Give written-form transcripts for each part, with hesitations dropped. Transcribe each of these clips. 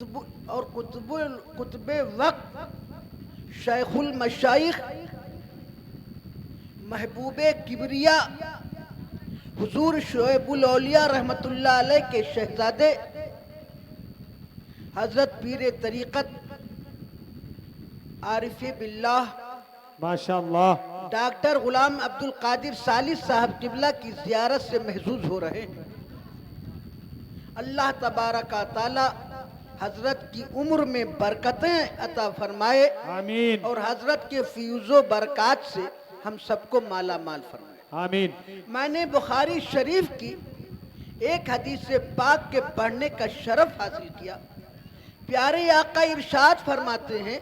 اور کتب وقت شیخ المشائخ محبوب کبریا حضور شعیب الاولیاء رحمت اللہ علیہ کے شہزادے حضرت پیر طریقت عارف باللہ ماشاءاللہ ڈاکٹر غلام عبد القادر ثالث صاحب قبلہ کی زیارت سے محظوظ ہو رہے ہیں۔ اللہ تبارک و تعالی حضرت کی عمر میں برکتیں عطا فرمائے آمین اور حضرت کے فیوز و برکات سے ہم سب کو مالا مال فرمائے آمین۔ میں نے بخاری شریف کی ایک حدیث پاک کے پڑھنے کا شرف حاصل کیا۔ پیارے آقا ارشاد فرماتے ہیں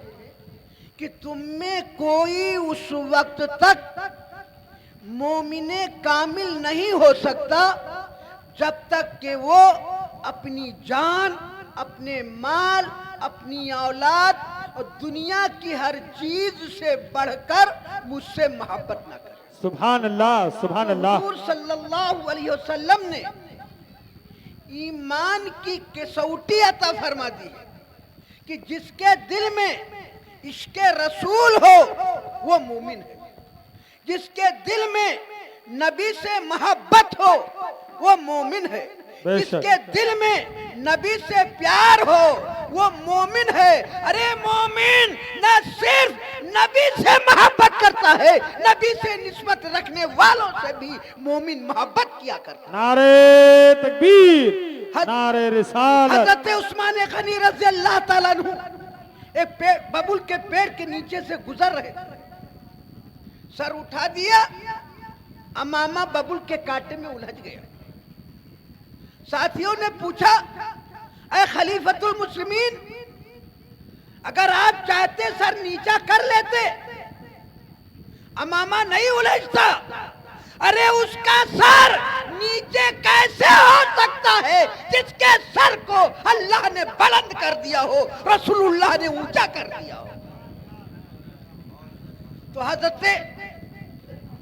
کہ تم میں کوئی اس وقت تک مومن کامل نہیں ہو سکتا جب تک کہ وہ اپنی جان، اپنے مال، اپنی اولاد اور دنیا کی ہر چیز سے بڑھ کر مجھ سے محبت نہ کرے۔ سبحان اللہ سبحان اللہ۔ حضور صلی اللہ علیہ وسلم نے ایمان کی کسوٹی عطا فرما دی ہے کہ جس کے دل میں عشق رسول ہو وہ مومن ہے، جس کے دل میں نبی سے محبت ہو وہ مومن ہے، جس کے دل میں نبی سے پیار ہو وہ مومن ہے۔ ارے مومن نہ صرف نبی سے محبت کرتا ہے، نبی سے نسبت رکھنے والوں سے بھی مومن محبت کیا کرتا ہے۔ نعرہ تکبیر، نعرہ رسالت۔ حضرت عثمان غنی رضی اللہ تعالیٰ عنہ ایک ببول کے پیڑ کے نیچے سے گزر رہے تھے، سر اٹھا دیا، امامہ ببول کے کانٹے میں الجھ گیا۔ ساتھیوں نے پوچھا اے خلیفۃ المسلمین، اگر آپ چاہتے سر نیچا کر لیتے، امامہ نہیں الجھتا۔ ارے اس کا سر نیچے کیسے ہو سکتا ہے جس کے سر کو اللہ نے بلند کر دیا ہو، رسول اللہ نے اونچا کر دیا ہو۔ تو حضرت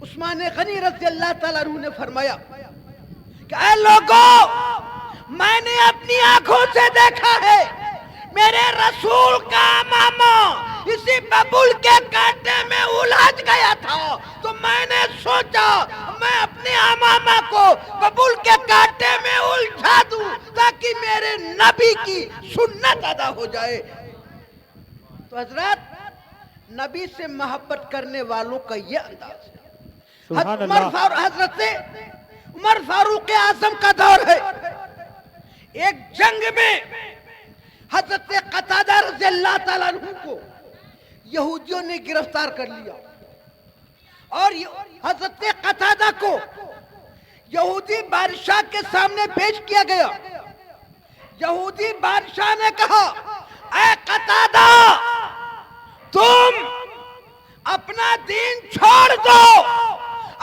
عثمان غنی رضی اللہ تعالیٰ عنہ نے فرمایا کہ اے لوگوں، میں نے اپنی آنکھوں سے دیکھا ہے میرے رسول کا امامہ اسی ببول کے کانٹے میں الجھ گیا تھا، تو میں نے سوچا میں اپنے امامہ کو ببول کے کانٹے میں الجھا دوں تاکہ میرے نبی کی سنت ادا ہو جائے۔ تو حضرات، نبی سے محبت کرنے والوں کا یہ انداز ہے۔ سبحان اللہ۔ حضرت عمر فاروق اعظم کا دور ہے۔ ایک جنگ میں حضرت قتادہ رضی اللہ تعالیٰ عنہ کو یہودیوں نے گرفتار کر لیا اور حضرت قتادہ کو یہودی بادشاہ کے سامنے پیش کیا گیا۔ یہودی بادشاہ نے کہا اے قتادہ، تم اپنا دین چھوڑ دو،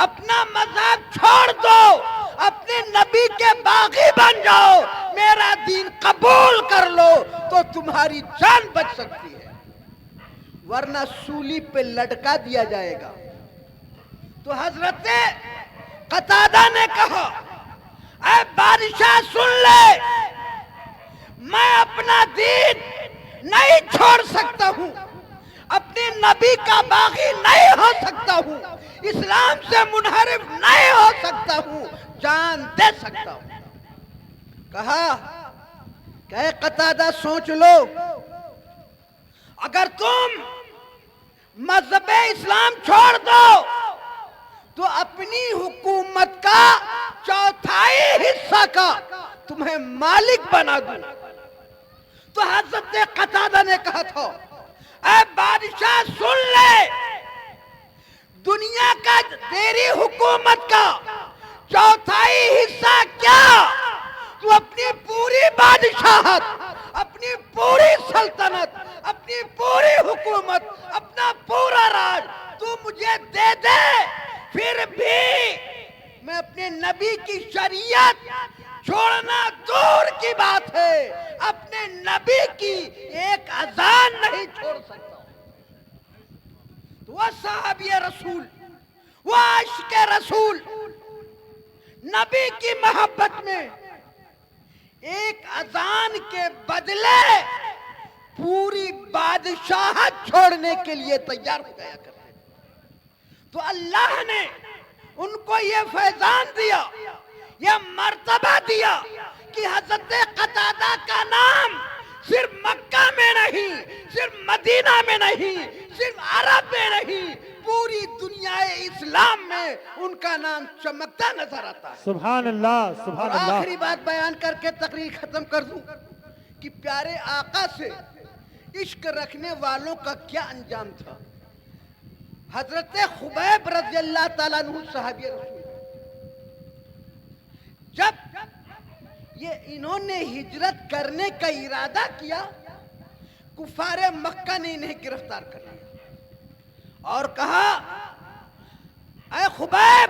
اپنا مذہب چھوڑ دو، اپنے نبی کے باغی بن جاؤ، میرا دین قبول کر لو تو تمہاری جان بچ سکتی ہے، ورنہ سولی پہ لٹکا دیا جائے گا۔ تو حضرت قتادہ نے کہا اے بادشاہ سن لے، میں اپنا دین نہیں چھوڑ سکتا ہوں، اپنے نبی کا باغی نہیں ہو سکتا ہوں، اسلام سے منحرف نہیں ہو سکتا ہوں، جان دے سکتا ہوں۔ کہا کہ اے قتادہ سوچ لو، اگر تم مذہب اسلام چھوڑ دو تو اپنی حکومت کا چوتھائی حصہ کا تمہیں مالک بنا دوں۔ تو حضرت قتادہ نے کہا تھا اے بادشاہ سن لے، دنیا کا تیری حکومت کا چوتھائی حصہ کیا، تو اپنی پوری بادشاہت، اپنی پوری سلطنت، اپنی پوری حکومت، اپنا پورا راج تو مجھے دے دے، پھر بھی میں اپنے نبی کی شریعت چھوڑنا دور کی بات ہے، اپنے نبی کی ایک اذان نہیں چھوڑ سکتا۔ وہ صحابی رسول، وہ عاشق رسول، نبی کی محبت میں ایک اذان کے بدلے بادشاہت چھوڑنے کے لیے تیار ہو جایا کرتے تھے۔ تو اللہ نے ان کو یہ فیضان دیا، یہ مرتبہ دیا کہ حضرت قتادہ کا نام صرف مکہ میں نہیں، صرف مدینہ میں نہیں، صرف عرب میں نہیں، پوری دنیا اسلام میں ان کا نام چمکتا نظر آتا ہے۔ سبحان اللہ، سبحان اور اللہ۔ آخری بات بیان کر کے تقریر ختم کر دوں کہ پیارے آقا سے عشق رکھنے والوں کا کیا انجام تھا۔ حضرت خبیب رضی اللہ تعالیٰ عنہ صحابی رسول، جب یہ انہوں نے ہجرت کرنے کا ارادہ کیا، کفار مکہ نے انہیں گرفتار کر لیا اور کہا اے خبیب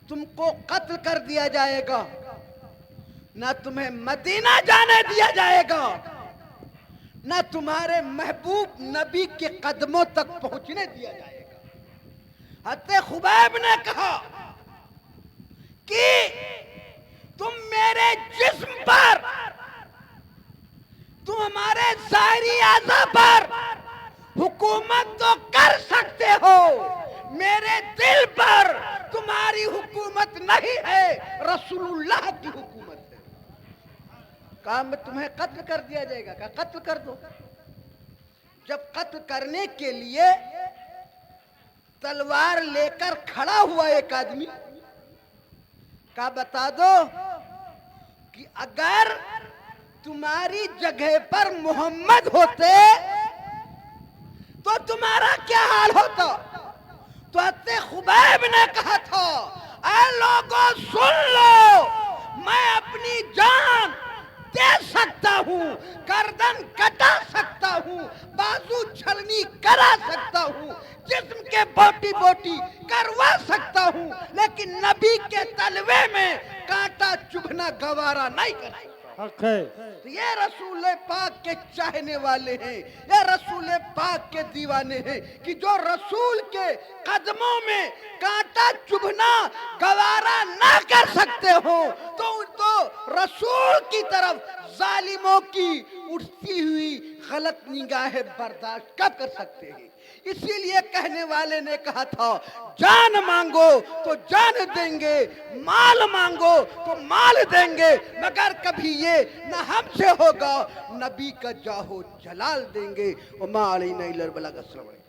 تم کو قتل کر دیا جائے گا، نہ تمہیں مدینہ جانے دیا جائے گا، نہ تمہارے محبوب نبی کے قدموں تک پہنچنے دیا جائے گا۔ حضرت خبیب نے کہا کہ تم میرے جسم پر، تم ہمارے ظاہری اعضاء پر حکومت تو کر سکتے ہو، میرے دل پر تمہاری حکومت نہیں ہے، رسول اللہ کی حکومت ہے۔ کہا میں تمہیں قتل کر دیا جائے گا، کہا قتل کر دو۔ جب قتل کرنے کے لیے تلوار لے کر کھڑا ہوا ایک آدمی، کہا بتا دو کہ اگر تمہاری جگہ پر محمد ہوتے تو تمہارا کیا حال ہوتا؟ تو حضرت خبیب نے کہا تھا اے لوگوں سن لو، میں اپنی جان دے سکتا ہوں، گردن کٹا سکتا ہوں، بازو چھلنی کرا سکتا ہوں، جسم کے بوٹی بوٹی کروا سکتا ہوں، لیکن نبی کے تلوے میں کانٹا چبھنا گوارا نہیں کر سکتا۔ حق ہے۔ یہ رسول پاک کے چاہنے والے ہیں، یہ رسول پاک کے دیوانے ہیں کہ جو رسول کے قدموں میں کانٹا چبھنا گوارا نہ کر سکتے ہو تو رسول کی طرف ظالموں کی اٹھتی ہوئی غلط نگاہیں برداشت کب کر سکتے ہیں؟ اسی لیے کہنے والے نے کہا تھا جان مانگو تو جان دیں گے، مال مانگو تو مال دیں گے، مگر کبھی یہ نہ ہم سے ہوگا، نبی کا جاہو جلال دیں گے۔ وما علینا الا البلاغ۔ السلام علیکم۔